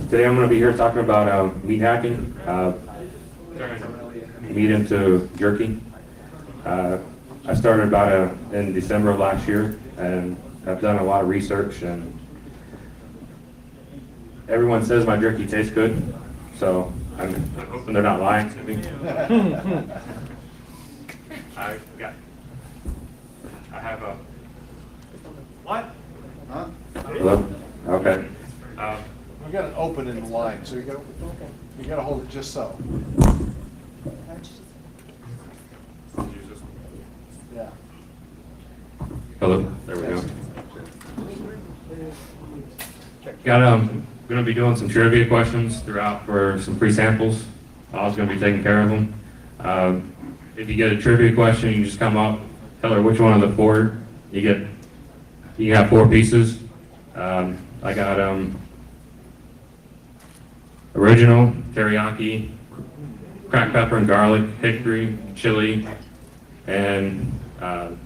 Today I'm going to be here talking about meat hacking, meat into jerky. I started about in December of last year, and I've done a lot of research, and everyone says my jerky tastes good, so I'm hoping they're not lying to me. I have a... What? Huh? Hello? Okay. We got an open in the line, so you gotta hold it just so. Yeah. Hello? There we go. Going to be doing some trivia questions throughout for some free samples. I was going to be taking care of them. If you get a trivia question, you can just come up, tell her which one of the four you get. You have 4 pieces. I got original, teriyaki, cracked pepper and garlic, hickory, chili, and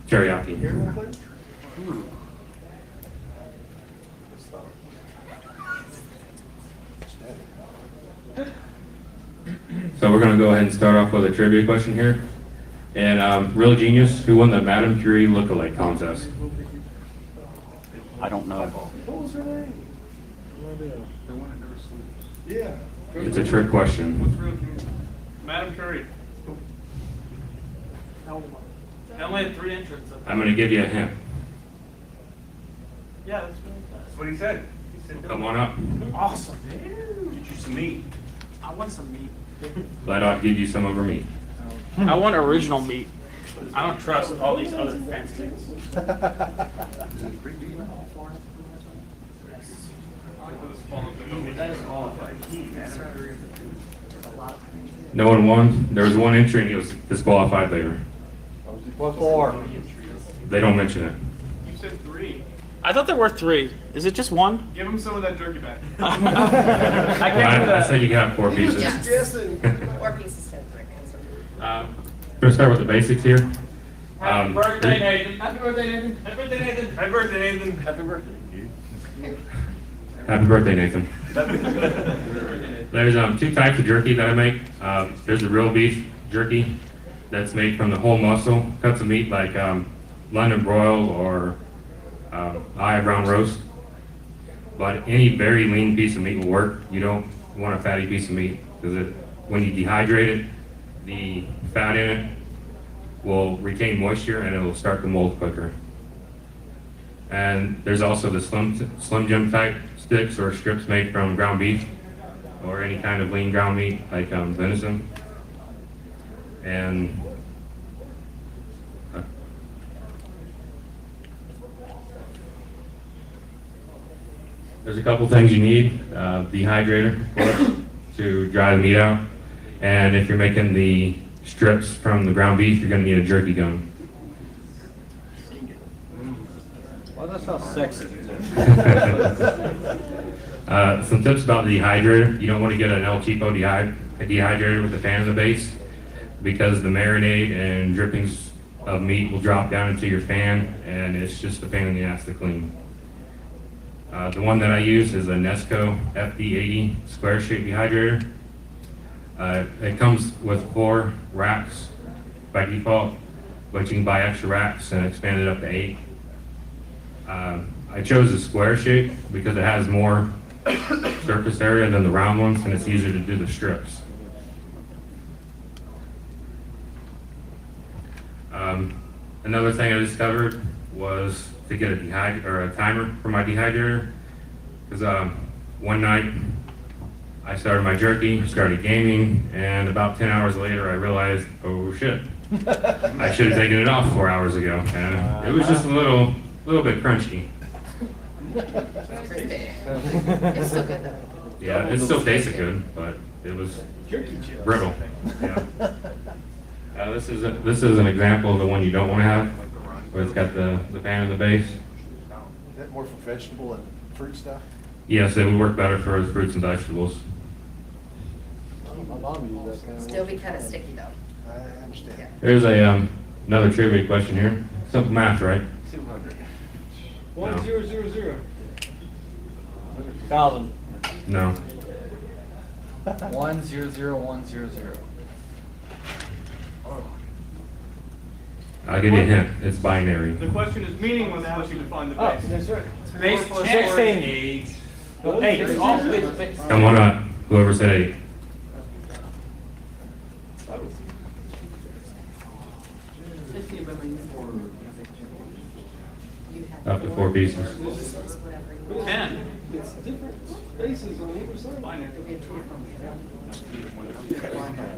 teriyaki. So we're going to go ahead and start off with a trivia question here. And Real Genius, who won the Madame Curie lookalike contest? I don't know. What was her name? Yeah. It's a trick question. Madam Curry. I only had 3 entrants. I'm going to give you a hint. Yeah, that's what he said. He said, Come on up. awesome. Get you some meat. I want some meat. Let I'll give you some over me. I want original meat. I don't trust all these other fancy things. No one won. There was one entry and he was disqualified later. 4. They don't mention it. You said 3. I thought there were 3. Is it just 1? Give him some of that jerky back. I can't do I that. said you got 4 pieces. Guessing. 4 pieces said correct answer. We're going to start with the basics here. Happy birthday, Nathan. Happy birthday, Nathan. Happy birthday, Nathan. Happy birthday, Nathan. Happy birthday. Happy birthday, Nathan. There's 2 types of jerky that I make. There's the real beef jerky that's made from the whole muscle, cuts of meat like London broil or Eye brown roast. But any very lean piece of meat will work. You don't want a fatty piece of meat because when you dehydrate it, the fat in it will retain moisture and it will start to mold quicker. And there's also the Slim Jim type sticks or strips made from ground beef or any kind of lean ground meat like venison. And there's a couple things you need. Dehydrator, of course, to dry the meat out. And if you're making the strips from the ground beef, you're going to need a jerky gun. Well, that sounds sexy. Some tips about the dehydrator. You don't want to get an El Cheapo dehydrator with a fan in the base because the marinade and drippings of meat will drop down into your fan and it's just a pain in the ass to clean. The one that I use is a Nesco FD80 square shape dehydrator. It comes with 4 racks by default, but you can buy extra racks and expand it up to 8. I chose the square shape because it has more surface area than the round ones and it's easier to do the strips. Another thing I discovered was to get a timer for my dehydrator because one night I started my jerky, started gaming, and about 10 hours later I realized, oh shit, I should have taken it off 4 hours ago, and it was just a little bit crunchy. It's still good though. Yeah, it still tasted good, but it was brittle. Yeah. This is an example of the one you don't want to have, where it's got the pan in the base. Is that more for vegetable and fruit stuff? Yes, it would work better for the fruits and vegetables. My mom used that kind of. Still be kind of sticky though. I understand. Yeah. There's another trivia question here. Simple math, right? 200. 1000. 1,000. No. 100100. I'll give you a hint. It's binary. The question is meaningless unless you define the base. That's right. Base plus 16. 8. Eight. Come on up. Whoever said 8. Up to 4 pieces. 10.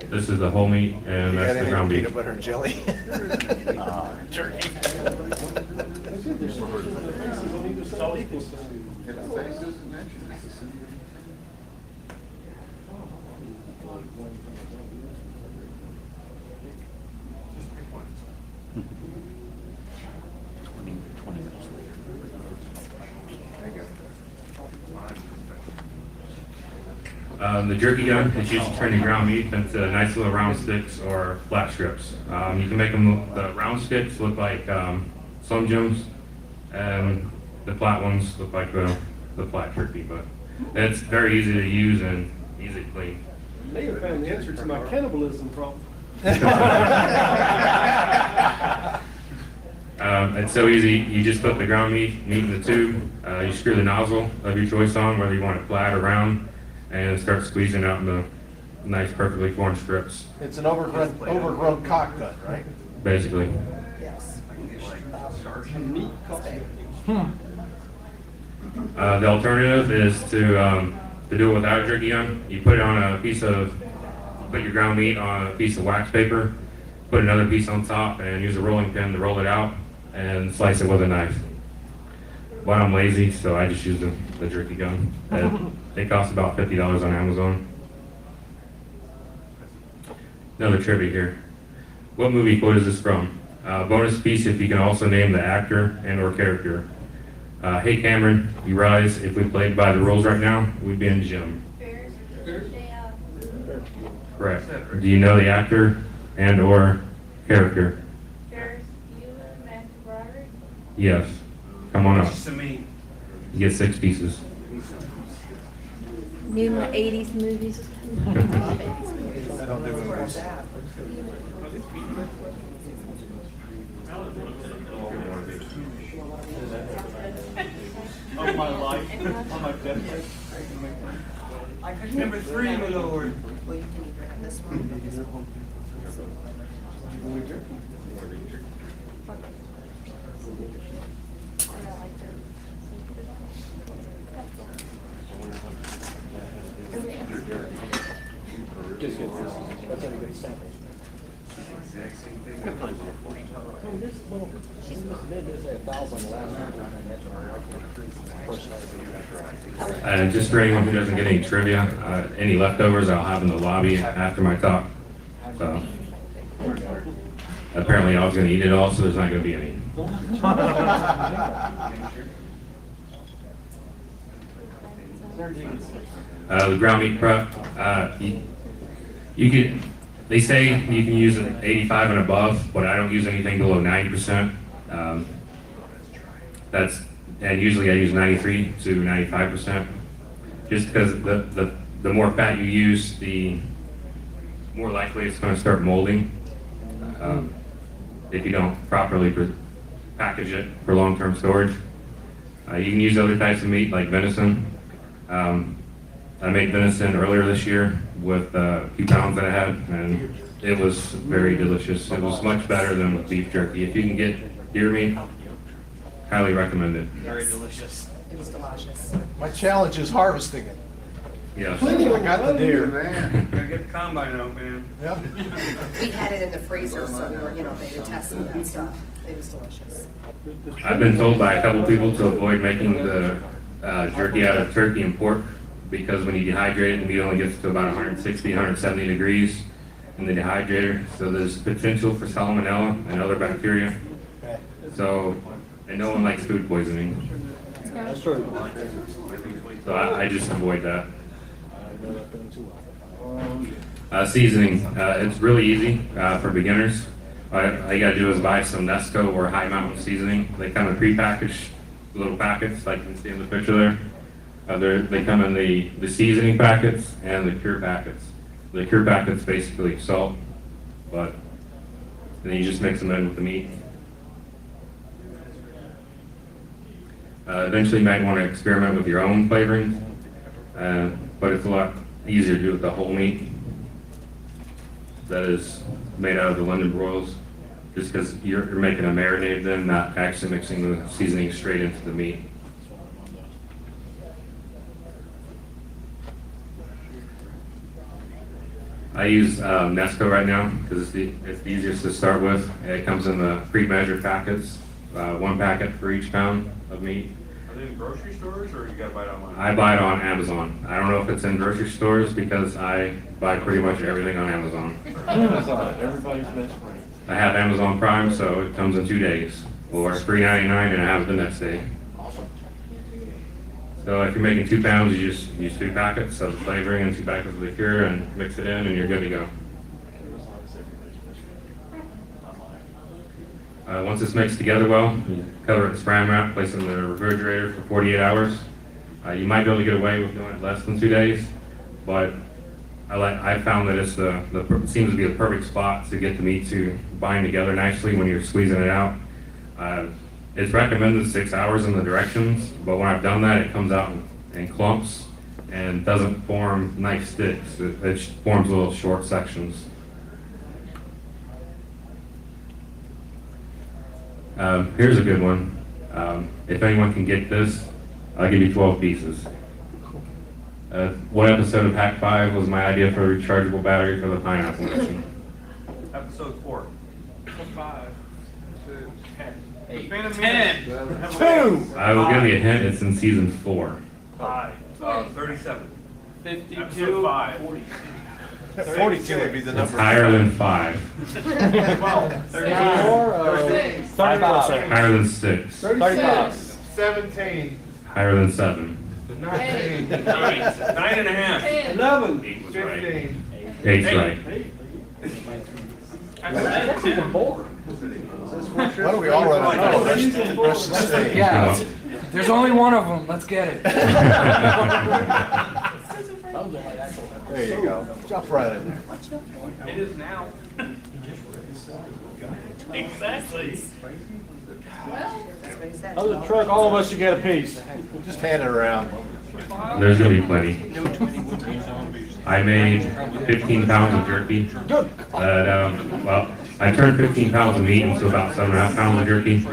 This is the whole meat, and that's the ground beef. Peanut butter and jelly. Jerky. The jerky gun is used to turn the ground meat into nice little round sticks or flat strips. You can make them, the round sticks look like Slim Jims, and the flat ones look like the flat turkey, but it's very easy to use and easy to clean. They have found the answer to my cannibalism problem. It's so easy, you just put the ground meat in the tube, you screw the nozzle of your choice on, whether you want it flat or round, and start squeezing out in the nice, perfectly formed strips, It's an overgrown cock gun, right? basically. Yes. The alternative is to do it without a jerky gun. You put it on put your ground meat on a piece of wax paper, put another piece on top, and use a rolling pin to roll it out, and slice it with a knife. But I'm lazy, so I just use the jerky gun. They cost about $50 on Amazon. Another trivia here. What movie quote is this from? Bonus piece if you can also name the actor and or character. Hey Cameron, you rise. If we played by the rules right now, we'd be in gym. Correct. Do you know the actor and or character? Yes. Come on up. You get 6 pieces. New 80s movies. I don't do movies. Of my life, on my deathbed. Number 3, my lord. Well, you can either have this one or this one. And just for anyone who doesn't get any trivia, any leftovers I'll have in the lobby after my talk. So apparently I was going to eat it all, so there's not going to be any. The ground meat prep, you could. They say you can use an 85 and above, but I don't use anything below 90%. And usually I use 93 to 95%. Just because the more fat you use, the more likely it's going to start molding if you don't properly package it for long-term storage. You can use other types of meat like venison. I made venison earlier this year with a few pounds that I had, and it was very delicious. It was much better than with beef jerky. If you can get deer meat, highly recommend it. Very delicious. It was delicious. My challenge is harvesting it. Yes. I got the deer. Gotta get the combine out, man. Yep. We had it in the freezer, so we were, they were testing that stuff. It was delicious. I've been told by a couple people to avoid making the jerky out of turkey and pork because when you dehydrate it, the meat only gets to about 160, 170 degrees in the dehydrator. So there's potential for salmonella and other bacteria. So, and no one likes food poisoning. That's true. So I just avoid that. Seasoning, it's really easy for beginners. All you gotta do is buy some Nesco or High Mountain seasoning. They come in prepackaged little packets, like you can see in the picture there. They come in the seasoning packets and the cure packets. The cure packets basically salt, but then you just mix them in with the meat. Eventually, you might want to experiment with your own flavorings, but it's a lot easier to do with the whole meat that is made out of the London broils, just because you're making a marinade then, not actually mixing the seasoning straight into the meat. I use Nesco right now because it's the easiest to start with. It comes in the pre-measured packets, 1 packet for each pound of meat. Are they in grocery stores or you gotta buy it online? I buy it on Amazon. I don't know if it's in grocery stores because I buy pretty much everything on Amazon. Everybody's best friend. I have Amazon Prime, so it comes in 2 days, or $3.99, and I have it the next day. Awesome. So if you're making 2 pounds, you just use 2 packets of the flavoring and 2 packets of liqueur and mix it in, and you're good to go. Once it's mixed together well, you cover it in Saran wrap, place it in the refrigerator for 48 hours. You might be able to get away with doing it less than 2 days, but I found that it's seems to be the perfect spot to get the meat to bind together nicely when you're squeezing it out. It's recommended 6 hours in the directions, but when I've done that, it comes out in clumps and doesn't form nice sticks. It forms little short sections. Here's a good one. If anyone can get this, I'll give you 12 pieces. What episode of Hack 5 was my idea for a rechargeable battery for the pineapple machine? Episode 4. 5, 2, 10. 8, Phantom 10, Menace. 2! I will give you a hint, it's in season 4. 5. 37. 52, Episode 5. 42 would be the It's number. higher than 5. 12. 34, 35, Higher than 6. 35, 17. Higher than 7. 9. 9.5. 11. 8 was right. 15. 8's right. Why don't we all run out? Rest of the stage. Yeah, there's only one of them. Let's get it. There you go. Jump right in there. It is now. exactly. That's what he said. Other truck, all of us should get a piece. Just hand it around. There's gonna be plenty. I made 15 pounds of jerky. Well, I turned 15 pounds of meat into about 7.5 pounds of jerky.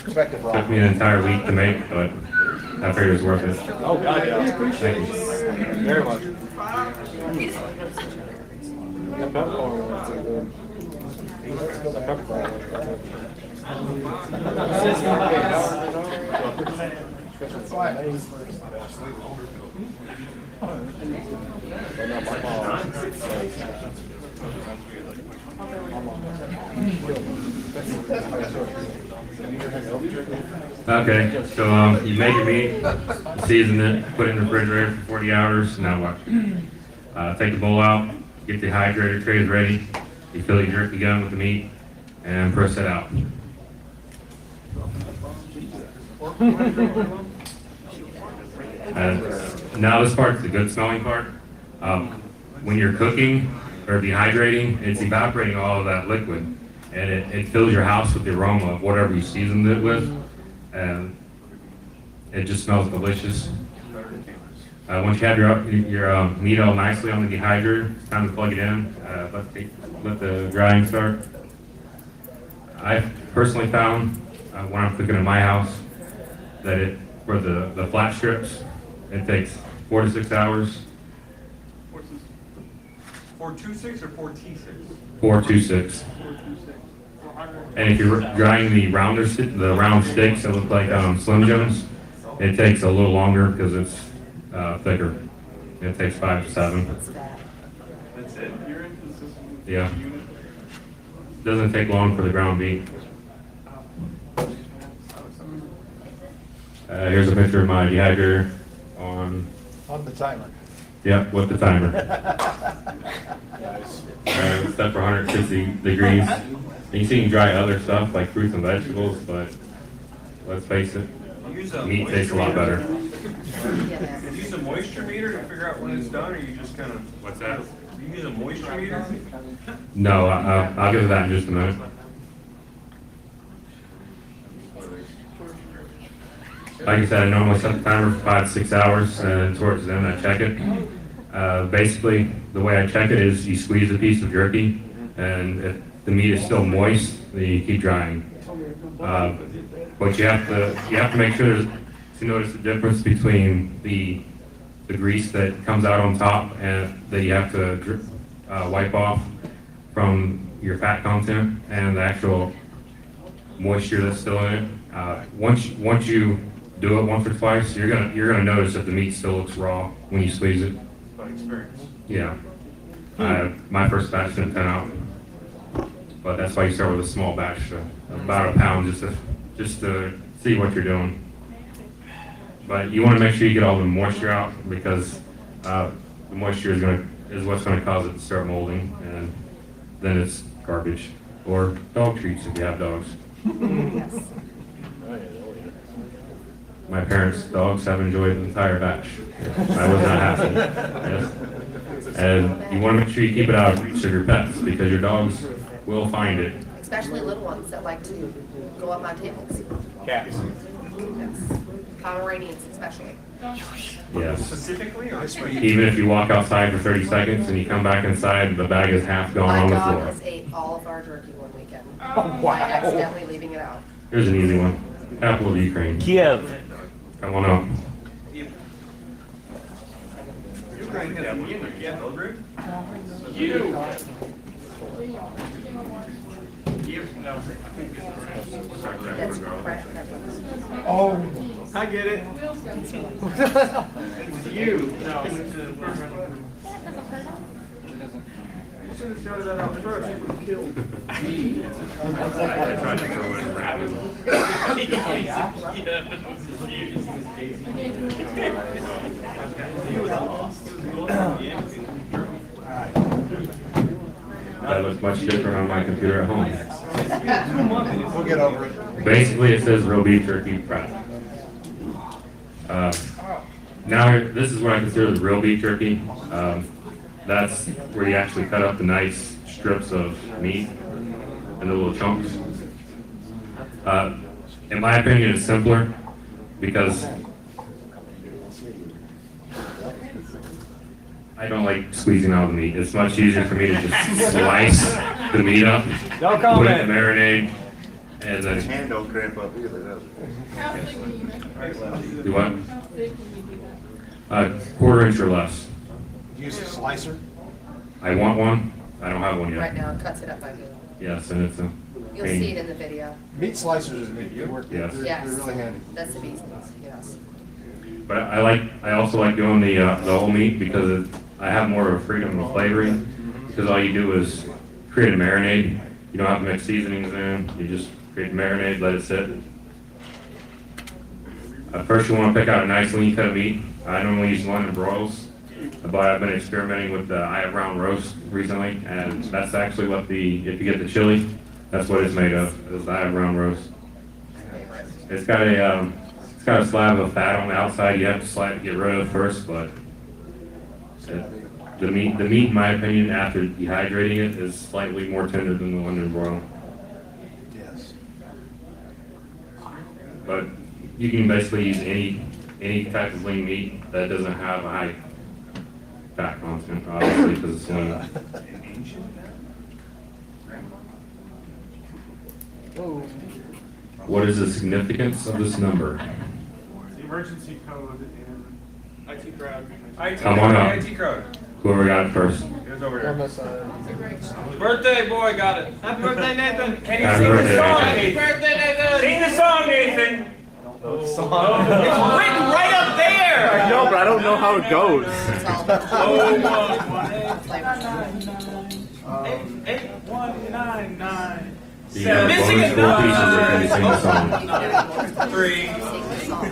Perspective, Took Rob. me an entire week to make, but I figured it was worth it. Oh, God, yeah. Thank you. Very much. That peppercorn was so good. That peppercorn Okay, so you make your meat, season it, put it in the refrigerator for 40 hours. Now what? Take the bowl out, get the hydrator trays ready. You fill your jerky gun with the meat and press it out. Now this part's the good smelling part. When you're cooking or dehydrating, it's evaporating all of that liquid, and it fills your house with the aroma of whatever you seasoned it with, and it just smells delicious. Once you have your meat all nicely on the dehydrator, it's time to plug it in. Let the drying start. I personally found when I'm cooking in my house that for the flat strips, it takes 4 to 6 hours. 426 or 4T6? 4 to 6. And if you're drying the round sticks that look like Slim Jims, it takes a little longer because it's thicker. It takes 5 to 7. That's it? You're inconsistent. Yeah. Doesn't take long for the ground beef. Here's a picture of my dehydrator on. On the timer. Yep, with the timer. Nice. It's set for 160 degrees. And you can dry other stuff like fruits and vegetables, but let's face it, use a meat tastes a lot better. Yeah. You use a moisture meter to figure out when it's done, or you just kind of? What's that? You use a moisture meter? No, I'll get to that in just a minute. Like I said, I normally set the timer for 5 to 6 hours, and towards the end I check it. Basically, the way I check it is you squeeze a piece of jerky, and if the meat is still moist, then you keep drying. But you have to make sure to notice the difference between the grease that comes out on top and that you have to wipe off from your fat content and the actual moisture that's still in it. Once you do it once or twice, you're gonna notice that the meat still looks raw when you squeeze it. By experience. Yeah. My first batch didn't pan out, but that's why you start with a small batch, about a pound, just to see what you're doing. But you want to make sure you get all the moisture out, because the moisture is what's going to cause it to start molding, and then it's garbage or dog treats if you have dogs. Yes. My parents' dogs have enjoyed the entire batch. I was not happy. Yes. And you want to make sure you keep it out of reach of your pets, because your dogs will find it. Especially little ones that like to go up on tables. Cats. Yes. Pomeranians especially. Yes. Specifically, or? Even if you walk outside for 30 seconds and you come back inside, the bag is half gone My on the dog floor. has ate all of our jerky one weekend. Oh, wow. By accidentally leaving it out. Here's an easy one. Capital of Ukraine. Kiev. Come on up. Ukraine has a meat, yeah, Belgrade? That's correct. Oh, I get it. It's you. No, it's the first one. You should have shouted that out first. You would have killed. I tried to throw in rabbit. That looks much different on my computer at home. We'll get over it. Basically, it says real beef jerky prep. Now, this is what I consider the real beef jerky. That's where you actually cut up the nice strips of meat into little chunks. In my opinion, it's simpler because I don't like squeezing out the meat. It's much easier for me to just slice the meat up, No put it comment. in the marinade, and then Hand don't cramp up either, does it? do what? Quarter inch or less. Use a slicer. I want one. I don't have one Right yet. now, it cuts it up by you. Yes, and it's a You'll see it pain. in the video. Meat slicers is neat. They work. Yes. They're Yes. really handy. That's the beast, yes. But I also like doing the whole meat because I have more of a freedom of flavoring. Because all you do is create a marinade. You don't have to mix seasonings in. You just create the marinade, let it sit. First, you want to pick out a nice lean cut of meat. I normally use London broils, but I've been experimenting with the Eye of Brown roast recently, and that's actually what if you get the chili, that's what it's made of. Is the Eye of Brown roast. It's got a slab of fat on the outside. You have to slide to get rid of first, but the meat, in my opinion, after dehydrating it, is slightly more tender than the London broil. Yes. But you can basically use any type of lean meat that doesn't have a high fat content, obviously, because it's lean. What is the significance of this number? The emergency code and IT crowd. Come on up. IT crowd. Whoever got it first. Here's over here. Birthday boy got it. Happy birthday, Nathan. Can Happy birthday, Happy Nathan. birthday, Nathan. Sing the song, Nathan. It's written right up there. I know, but I don't know how it goes. It's all flavors. 8199. You got Missing a bonus 4 pieces if you sing the song. 3. Sing the song.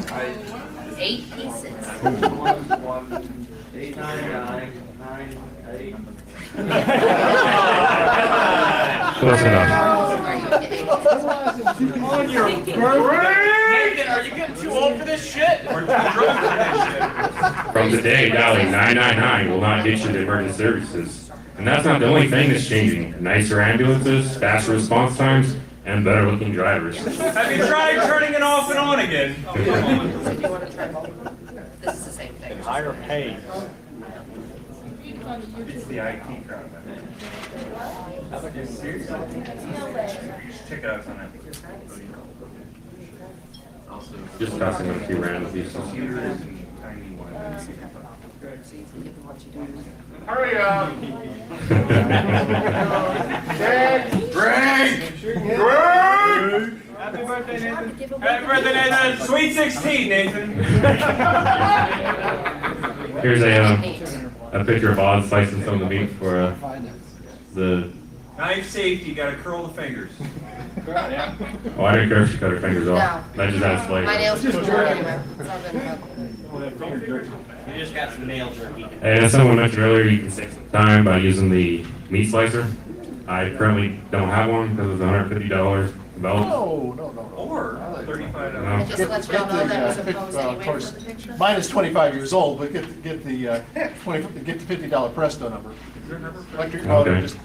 8 pieces. Close enough. Are you kidding? On your birthday? Nathan, are you getting too old for this shit? Or too drunk for this shit. From today, dialing 999 will not get you to emergency services. And that's not the only thing that's changing. Nicer ambulances, faster response times, and better looking drivers. Have you tried turning it off and on again? So do you want to try both? This is the same thing. Higher pay. It's the IT crowd. Check it out on it. Just tossing a few random pieces. Hurry up. Happy birthday, Nathan. Happy birthday, Nathan. Sweet 16, Nathan. Here's a picture of Oz slicing some of the meat for the. Knife safety, you gotta curl the fingers. Oh, I didn't care if she cut her fingers off. No. That just adds flavor. My nails just work anyway. It's all good. You just got some nail jerky. And as someone mentioned earlier, you can save some time by using the meat slicer. I currently don't have one because it's $150 developed. No. Or $35. I just let you all know that was a pose Of anyway course, for the picture. mine is 25 years old, but get the $50 Presto number. Like your, Okay. just,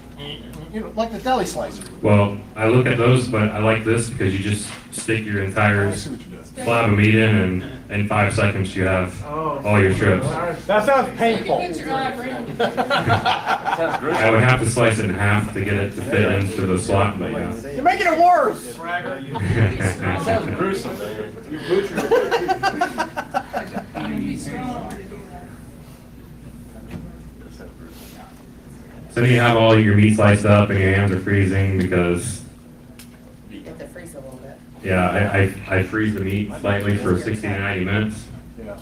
like the deli slicer. Well, I look at those, but I like this because you just stick your entire I see what you're doing. slab of meat in, and in 5 seconds you have all your strips. That sounds painful. I would have to slice it in half to get it to fit into the slot, but yeah. You're making it worse. Sounds gruesome, man. You butchered So then you have all your meat sliced up and your hands are freezing because, You have to freeze a little bit. yeah, I freeze the meat slightly for 60 to 90 minutes. Yeah.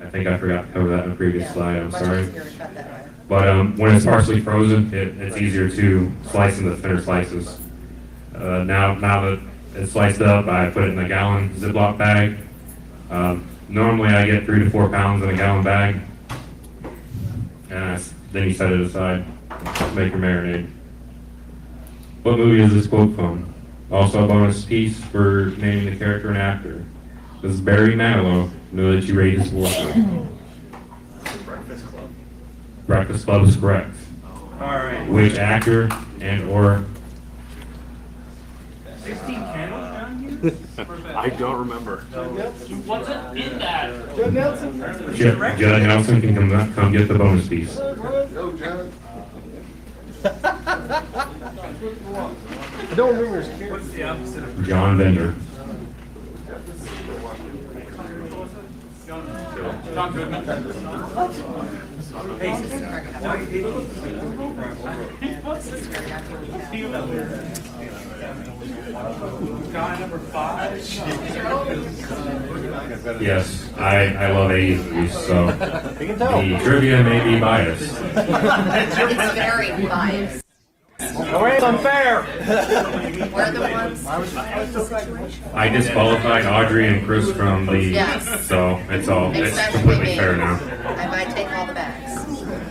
I think I forgot to cover that in the previous Yeah, slide, I'm much sorry. easier to cut that way. But when it's partially frozen, it's easier to slice into thinner slices. Now that it's sliced up, I put it in a gallon Ziploc bag. Normally I get 3 to 4 pounds in a gallon bag. And then you set it aside to make your marinade. What movie is this quote from? Also a bonus piece for naming the character and actor. This is Barry Manilow. Know that you rate his work. Breakfast Club. Breakfast Club is correct. Alright. Which actor and or 16 candles down here? I don't remember. What's in that? Judd Nelson can come get the bonus piece. I don't remember his character. What's the opposite of John Bender. John Goodman. Hey, Guy number 5. Yes, I love 80s movies, so the trivia may be biased. It's very biased. Oh, it's unfair. We're the ones. I disqualified Audrey and Chris from the, Yes. so it's Especially completely me. fair now. I might take all the bags.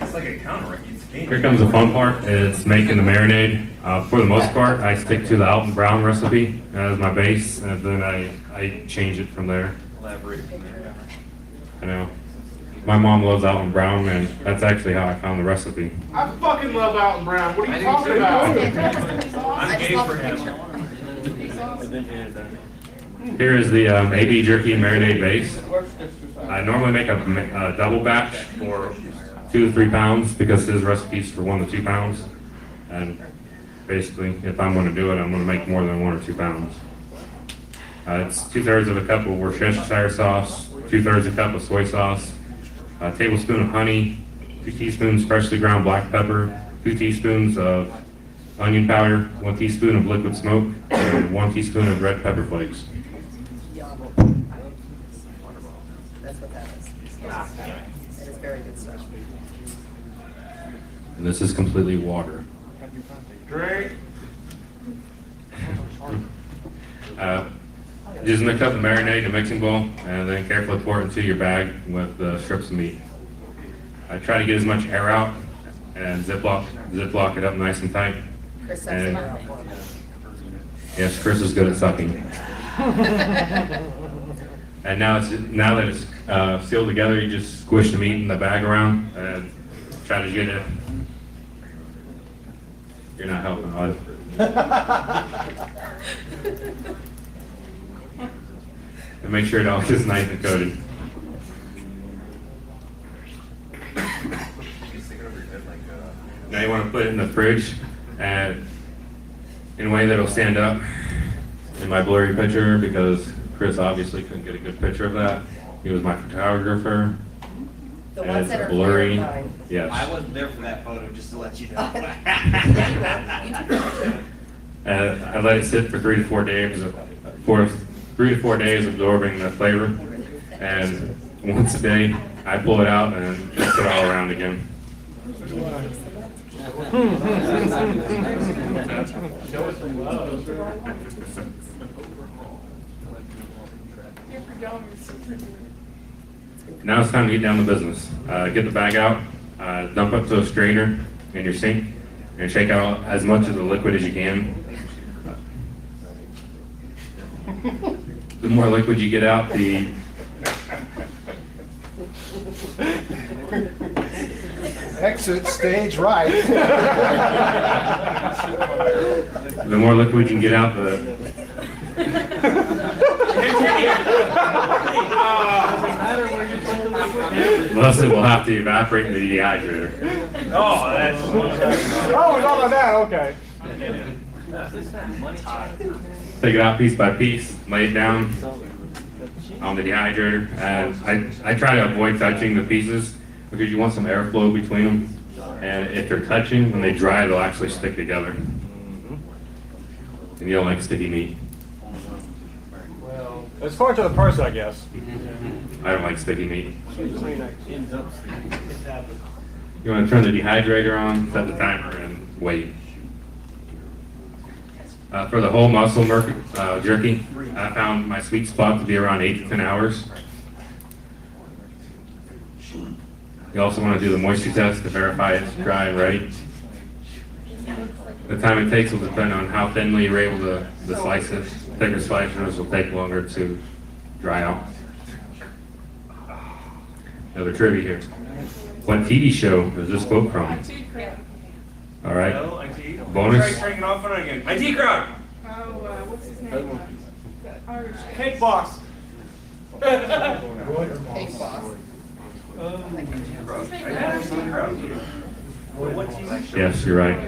it's like a counter. It's game. Here comes the fun part, it's making the marinade. For the most part, I stick to the Alton Brown recipe as my base, and then I change it from there. Elaborate from there. I know. My mom loves Alton Brown, and that's actually how I found the recipe. I fucking love Alton Brown. What are you talking about? I I'm just game love for the him. picture. Here is the AB jerky marinade base. I normally make a double batch for 2 to 3 pounds because his recipe's for 1 to 2 pounds. And basically, if I'm going to do it, I'm going to make more than 1 or 2 pounds. It's 2/3 of a cup of Worcestershire sauce, 2/3 a cup of soy sauce, a tablespoon of honey, 2 teaspoons freshly ground black pepper, 2 teaspoons of onion powder, 1 teaspoon of liquid smoke, and 1 teaspoon of red pepper flakes. That's what that is. It is very good stuff. And this is completely water. Drink. Just mix up the marinade in a mixing bowl and then carefully pour it into your bag with the strips of meat. I try to get as much air out and ziplock it up nice and tight. Chris, that's And- about for me. Yes, Chris is good at sucking. And now that it's sealed together, you just squish the meat in the bag around and try to get it. You're not helping, bud. And make sure it all gets nice and coated. Now you want to put it in the fridge and in a way that'll stand up in my blurry picture, because Chris obviously couldn't get a good picture of that. He was my photographer. The And ones it's that are blurry. clear are fine. Yes. I wasn't there for that photo, just to let you know. I let it sit for 3 to 4 days, for 3 to 4 days, absorbing the flavor. And once a day, I pull it out and mix it all around again. Now it's time to get down to business. Get the bag out, dump it to a strainer in your sink, and shake out as much of the liquid as you can. The more liquid you get out, the Exit stage right. the more liquid you can get out, the less it will have to evaporate in the dehydrator. Oh, that's. Oh, it's all of that, okay. Take it out piece by piece, lay it down on the dehydrator, and I try to avoid touching the pieces because you want some airflow between them. And if they're touching, when they dry, they'll actually stick together. And you don't like sticky meat. Well, it's far to the person, I guess. I don't like sticky meat. Kleenex. You want to turn the dehydrator on, set the timer, and wait. For the whole muscle jerky, I found my sweet spot to be around 8 to 10 hours. You also want to do the moisture test to verify it's dry and ready. The time it takes will depend on how thinly you're able to slice it. Thicker slices will take longer to dry out. Another trivia here. What TV show is this quote from? All right. Bonus. Try it off and on again. IT crowd. What's his name? Irish. Cake boss. Cake boss. Yes, you're right.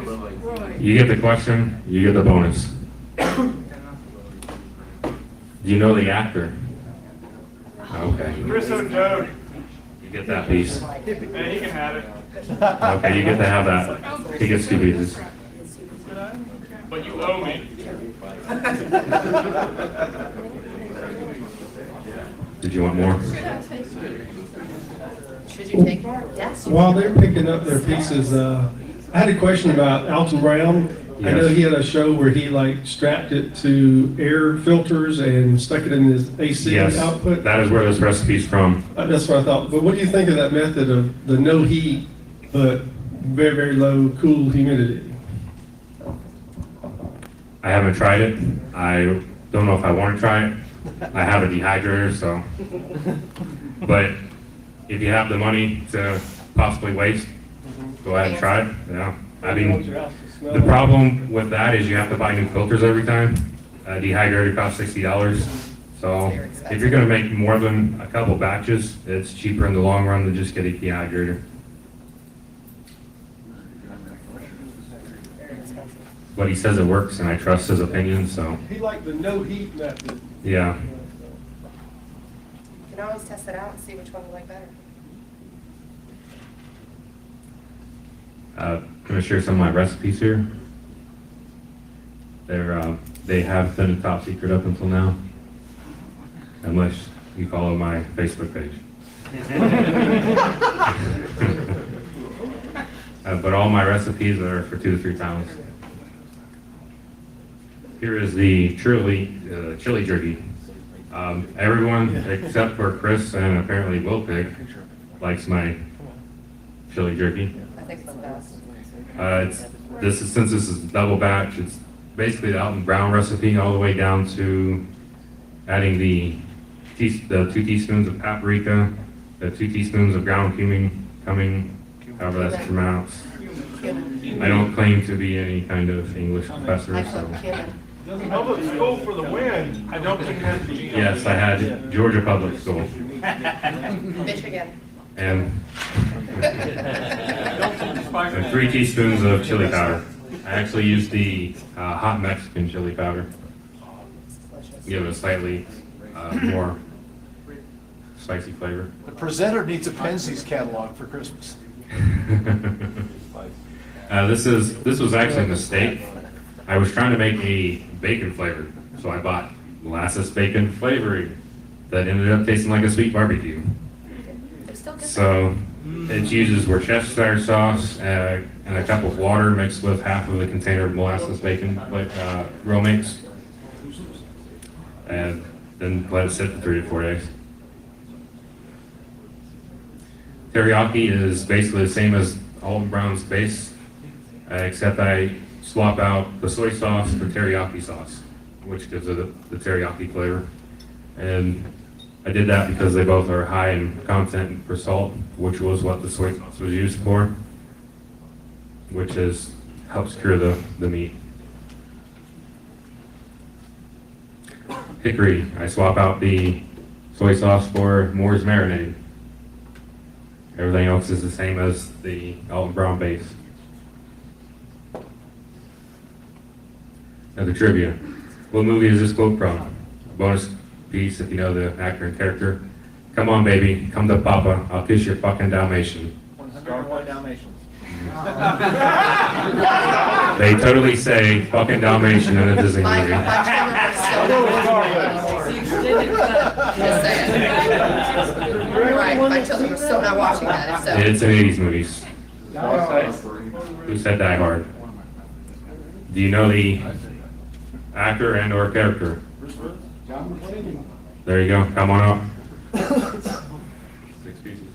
You get the question, you get the bonus. Do you know the actor? Okay. Chris O'Dowd. You get that piece. Yeah, he can have it. Okay, you get to have that. He gets 2 pieces. But you owe me. Did you want more? Should you take more? Yes. While they're picking up their pieces, I had a question about Alton Brown. I know he had a show where he like strapped it to air filters and stuck it in his AC Yes, output. that is where this recipe's from. That's what I thought. But what do you think of that method of the no heat, but very, very low cool humidity? I haven't tried it. I don't know if I want to try it. I have a dehydrator, so. But if you have the money to possibly waste, go ahead and try it. Yeah. I mean, the problem with that is you have to buy new filters every time. A dehydrator costs $60. So if you're going to make more than a couple batches, it's cheaper in the long run to just get a dehydrator. But he says it works, and I trust his opinion, so He liked the no heat method. yeah. You can always test it out and see which one you like better. Going to share some of my recipes here. They have been a top secret up until now, unless you follow my Facebook page. But all my recipes are for 2 to 3 pounds. Here is the chili jerky. Everyone except for Chris and apparently Will Pig likes my chili jerky. I think it's the best. Since this is double batch, basically the Alton Brown recipe all the way down to adding the 2 teaspoons of paprika, the 2 teaspoons of ground cumin, however that's pronounced. I don't claim to be any kind of English professor, so. Public school for the win. I don't think that's the. Yes, I had Georgia Public School. Michigan. And 3 teaspoons of chili powder. I actually used the hot Mexican chili powder. Give it a slightly more spicy flavor. The presenter needs a Penzies catalog for Christmas. This was actually a mistake. I was trying to make a bacon flavor, so I bought molasses bacon flavoring that ended up tasting like a sweet barbecue. So it uses Worcestershire sauce and a cup of water mixed with half of a container of molasses bacon roll mix, and then let it sit for 3 to 4 days. Teriyaki is basically the same as Alton Brown's base, except I swap out the soy sauce for teriyaki sauce, which gives it the teriyaki flavor. And I did that because they both are high in content for salt, which was what the soy sauce was used for, which helps cure the meat. Hickory, I swap out the soy sauce for Moore's marinade. Everything else is the same as the Alton Brown base. Now the trivia. What movie is this quote from? Bonus piece if you know the actor and character. Come on, baby, come to Papa. I'll kiss your fucking Dalmatian. 101 Dalmatians. They totally say fucking Dalmatian in a Disney My movie. Right, my children are still not watching that, so. It's an 80s movies. Who said Die Hard? Do you know the actor and or character? There you go. Come on up. 6 pieces.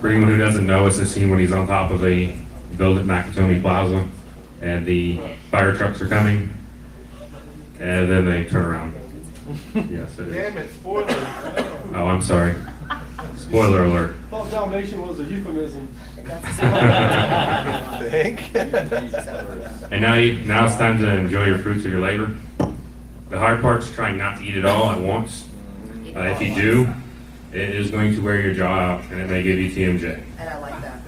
For anyone who doesn't know, it's the scene when he's on top of a building at Nakatomi Plaza and the fire trucks are coming and then they turn around. Yes, it is. Damn it, spoiler. Oh, I'm sorry. Spoiler alert. I thought Dalmatian was a euphemism. And now it's time to enjoy your fruits of your labor. The hard part's trying not to eat it all at once. If you do, it is going to wear your jaw out and it may give you TMJ. And I like that.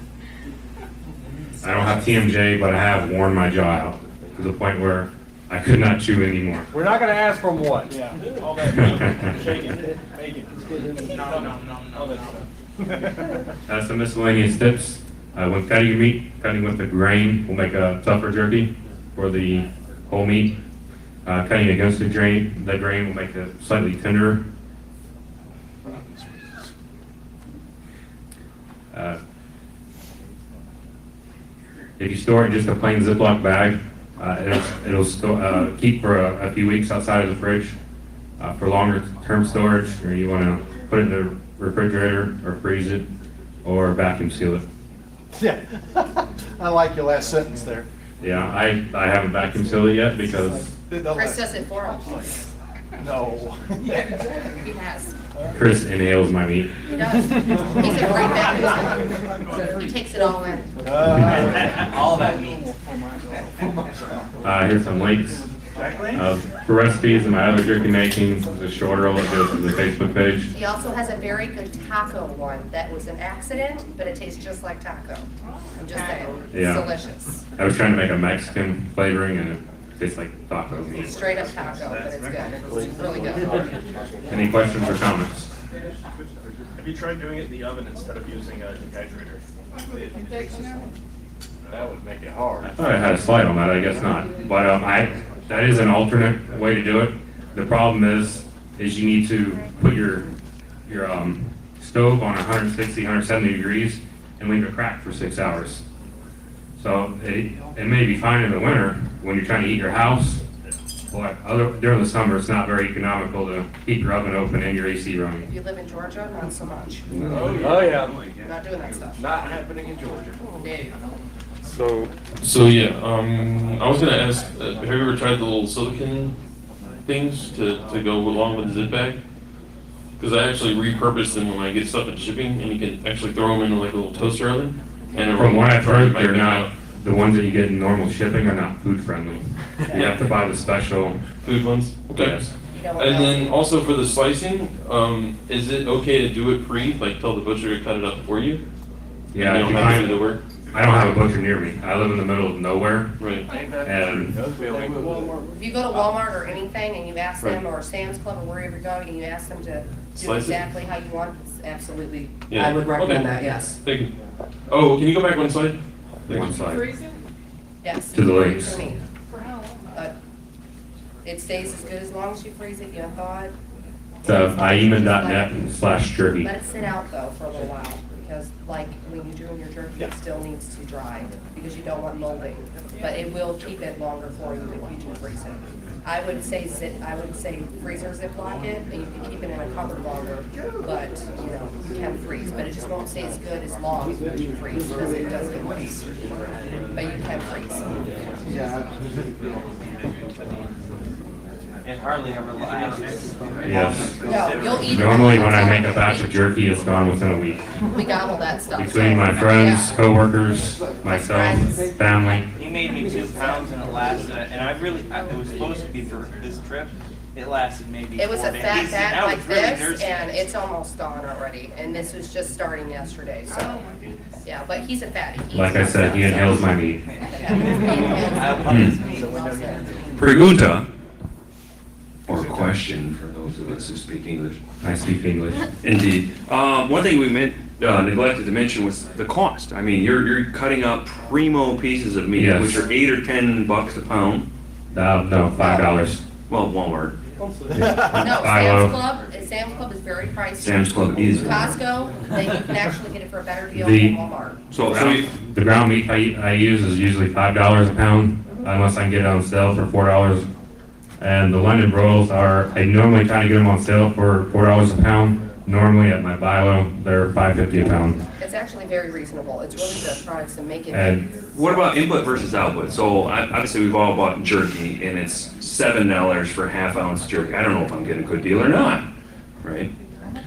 I don't have TMJ, but I have worn my jaw out to the point where I could not chew anymore. We're not gonna ask for what. Yeah, all that bacon. That's some miscellaneous tips. When cutting your meat, cutting with the grain will make a tougher jerky for the whole meat. Cutting against the grain will make it slightly tenderer. If you store it in just a plain Ziploc bag, it'll keep for a few weeks outside of the fridge. For longer term storage, or you want to put it in the refrigerator or freeze it or vacuum seal it. Yeah, I like your last sentence there. Yeah, I haven't vacuum sealed it yet because Chris does it for him. No. He has. Chris inhales my meat. He does. He's a great vacuum. He takes it all in. All that meat. Here's some links for recipes and my other jerky making. The shorter I'll go to the Facebook page. He also has a very good taco one that was an accident, but it tastes just like taco. I'm just saying. Yeah. It's delicious. I was trying to make a Mexican flavoring and it tastes like taco meat. Straight up taco, but it's good. It's really good. Any questions or comments? Have you tried doing it in the oven instead of using a dehydrator? That would make it hard. I thought I had a slide on that, I guess not. But that is an alternate way to do it. The problem is you need to put your stove on 160, 170 degrees and leave it cracked for 6 hours. So it may be fine in the winter when you're trying to heat your house, but during the summer, it's not very economical to keep your oven open and your AC running. If you live in Georgia, not so much. Oh, yeah. Not doing that stuff. Not happening in Georgia. No. So yeah, I was gonna ask, have you ever tried the little silicone things to go along with the zip bag? Because I actually repurpose them when I get stuff in shipping, and you can actually throw them in like a little toaster oven. And From what I've heard, they're not, the ones that you get in normal shipping are not food friendly. You have to buy the special. Food ones? Okay. Yes. And then also for the slicing, is it okay to do it pre, like tell the butcher to cut it up for you? Yeah, You don't have to do the work? I don't have a butcher near me. I live in the middle of nowhere. Right. And If you go to Walmart or anything and you ask them, or Sam's Club or wherever you're going, and you ask them to do Slice it? exactly how you want, it's absolutely, Yeah. I would recommend Okay. that, yes. Thank you. Oh, can you go back one slide? one side. Yes. To the lakes. For me. But it stays as good as long as you freeze it, you thaw it. So ieman.net/jerky. Let it sit out though for a little while, because like when you do your jerky, it still needs to dry, because you don't want molding. But it will keep it longer for you if you do freeze it. I would say freezer Ziploc it, and you can keep it in a cupboard longer, but you can freeze, but it just won't stay as good as long as you freeze, because it does get moist. But you can freeze. And hardly ever lasts. Yes. No, you'll eat it. Normally when I make a batch of jerky, it's gone within a week. We gobble that stuff. Between my friends, coworkers, myself, family. He made me 2 pounds and it lasted, and it was supposed to be for this trip. It lasted maybe 4 days. It was a fat bag Now like it's really this, thirsty. and it's almost gone already, and this was just starting yesterday, so, yeah, but he's a fatty. He eats Like I said, he inhales my meat. I love this meat. Pregunta, or question for those of us who speak English. I speak English. Indeed. One thing we neglected to mention was the cost. I mean, you're cutting up primo pieces of meat, Yes. which are $8 or $10 a pound. No, $5. Well, Walmart. No, Philo. Sam's Club is very pricey. Sam's Club is. Costco, you can actually get it for a better deal The- than Walmart. So, The ground meat I use is usually $5 a pound, unless I can get it on sale for $4. And the London rolls I normally try to get them on sale for $4 a pound. Normally at my Bilo, they're $5.50 a pound. It's actually very reasonable. It's really the products that make it. And what about input versus output? So obviously we've all bought jerky, and it's $7 for a half-ounce jerky. I don't know if I'm getting a good deal or not, right?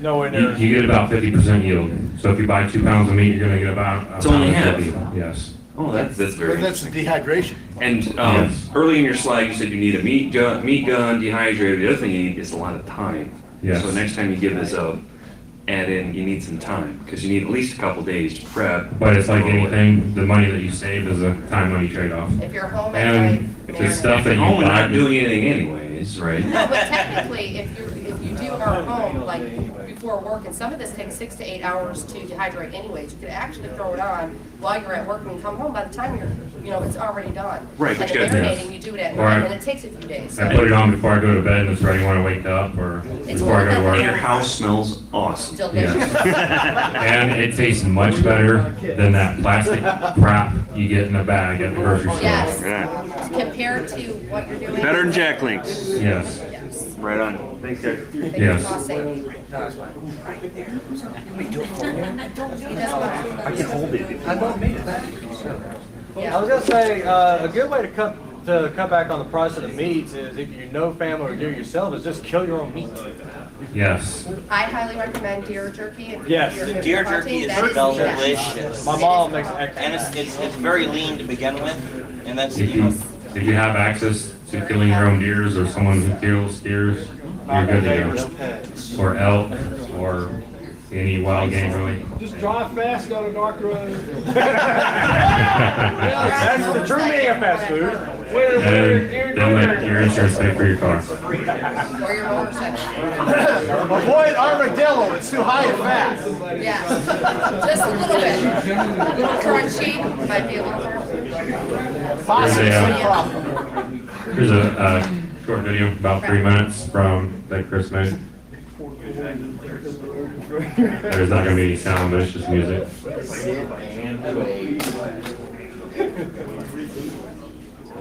Nowhere you near. get about 50% yield. So if you buy 2 pounds of meat, you're gonna get about a It's only pound half. of 50. Yes. Oh, that's very. But that's the dehydration. And Yes. early in your slide, you said you need a meat gun, dehydrator. The other thing you need is a lot of time. Yes. So next time you give this up, add in, you need some time, because you need at least a couple days to prep. But it's like anything, the money that you save is a time-money trade-off. If you're home at night. And the stuff that you Home and buy. not doing anything anyways, right? No, but technically, if you do our home, like before work, and some of this takes 6 to 8 hours to dehydrate anyways, you could actually throw it on while you're at work and you come home, by the time it's already done. Right, but And the you gotta- marinating, you do it at Or night, I- and it takes a few days. I put it on before I go to bed and it's ready when I wake up or It's before I go to more work. Your house smells awesome. Delicious. And it tastes much better than that plastic crap you get in a bag at the grocery store. Yes, compared to what you're doing. Better than Jack Link's. Yes, Yes. Right on. Thanks, guys. yes. Cost saving. I can hold it. Yeah. I was gonna say, a good way to cut back on the price of the meats is if you know family or do it yourself, is just kill your own meat. Yes. I highly recommend deer jerky. If Yes. you're Deer protein, jerky is that the best. delicious. My mom makes And excellent. it's very lean to begin with, and that's, If you have access to killing your own deers or someone who kills deers, you're good to go. Or elk, or any wild game really. Just drive fast, go to dark road. That's the true meaning of fast food. And then let your insurance pay for your car. Or your motorcycle. Avoid armadillo, it's too high and fast. Yeah, just a little bit. A little crunchy, might be a little. Here's a short video, about 3 minutes from that Chris made. There's not gonna be any sound, but it's just music.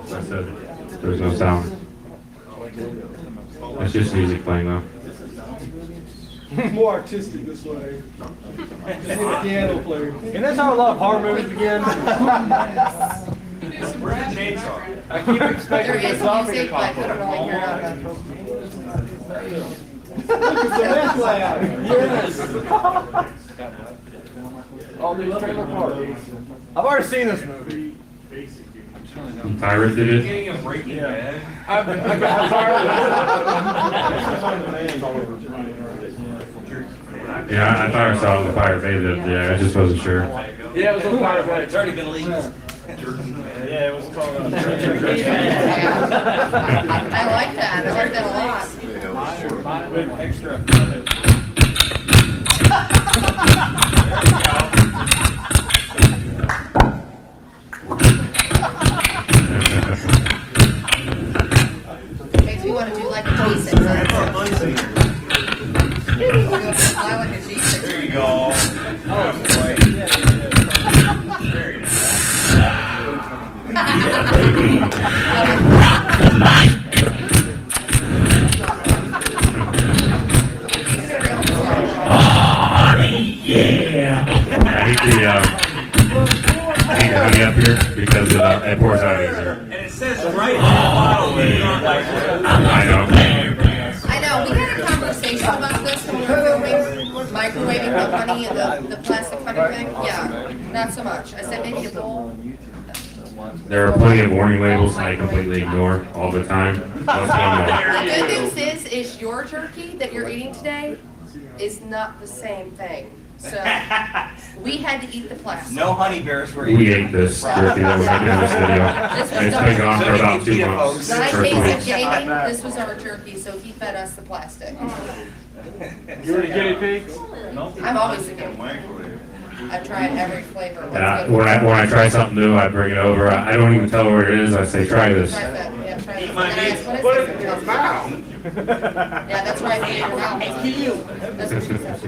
I said, there's no sound. It's just music playing though. More artistic this way. Piano player. And that's how a lot of horror movies begin. I keep expecting There the is zombie to music, but pop I don't up. really hear it. Look at the meth lab. Yes. All these trailer parks. I've already seen this movie. Pirate did it. Getting a Breaking Bad. I got tired Yeah, I thought I saw the Pirate Bay that, yeah, I just wasn't sure. Yeah, it was on Pirate Bay. It's already been leaked. Yeah, it was called. I like that. I like that a lot. With extra. Makes me want to do like a G6. Fly like a G6. There you go. I hate the honey up here because it pours out easier. And it says right on the bottle that you're not like. I know. I know, we had a conversation about this when we were filming, microwaving the honey and the plastic honey thing. Yeah, not so much. I said maybe a bowl. There are plenty of warning labels I completely ignore all the time. Most of them The good news is your jerky that you're eating today is not the same thing. So we had to eat the plastic. No honey bears were we eaten. ate this jerky that we're making in this video. And it's been gone for about 2 months. 9 or 3 days of weeks. gaming, this was our jerky, so he fed us the plastic. You were the guinea pigs? I'm always the guinea pig. I've tried every flavor. Yeah, when I try something new, I bring it over. I don't even tell her what it is. I say, try this. Try that, yeah, try this. Eat my And I meat. asked, what Put is it in this? your mouth. Yeah, that's right, in your mouth. That's what she said.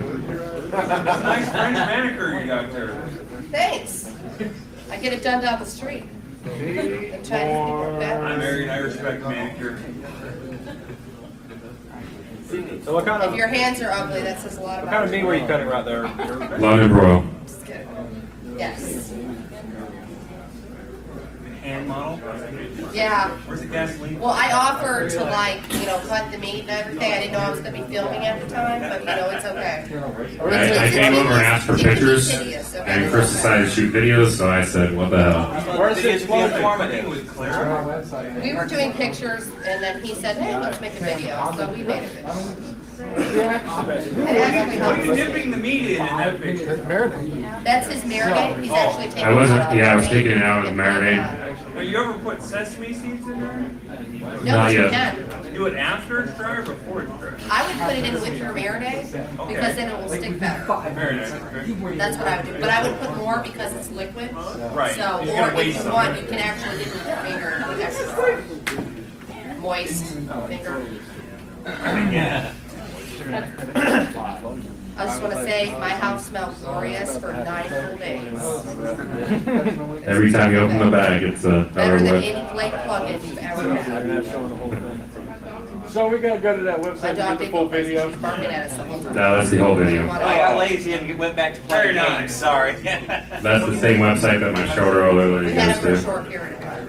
Nice French manicure you got there. Thanks. I get it done down the street. The Chinese people are I'm bad. married, I respect manicure. So what kind If of your hands are ugly, that says a lot what about kind of meat you. were you cutting right there? London broil. Just kidding. Yes. Hand model. Yeah. Where's the gasoline? Well, I offered to cut the meat and everything. I didn't know I was gonna be filming at the time, but it's okay. I came over and asked for pictures, and Chris decided to shoot videos, so I said, what the hell? Where's the We were doing pictures, and then he said, hey, let's make a video. So we made a video. It actually What are you helps. dipping the meat in that picture? That's his marinade. He's actually taking I wasn't, it out. yeah, I was taking it out of the marinade. Have you ever put sesame seeds in there? No, Not but you yet. can. Do it after it's dry or before it's dry? I would put it in with your marinade, because then it will stick better. Very nice. That's what I would do. But I would put more because it's liquid. Right. So, You're or gonna if waste you want, you can actually dip with your finger and put extra moist finger. I just want to say, my house smelled glorious for 9 full days. Every time you open the bag, it's Better better than with. any Blake plug-in you've ever had. So we gotta go to that My website to dog get the did full go crazy. video. She's barking at us the whole time. No, that's the whole video. I got lazy and went back to playing Very nice. games. Sorry. That's the same website that my shoulder roller We had it for a goes to. short period of time.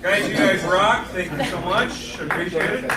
Guys, you guys rock. Thank you so much. Appreciate it.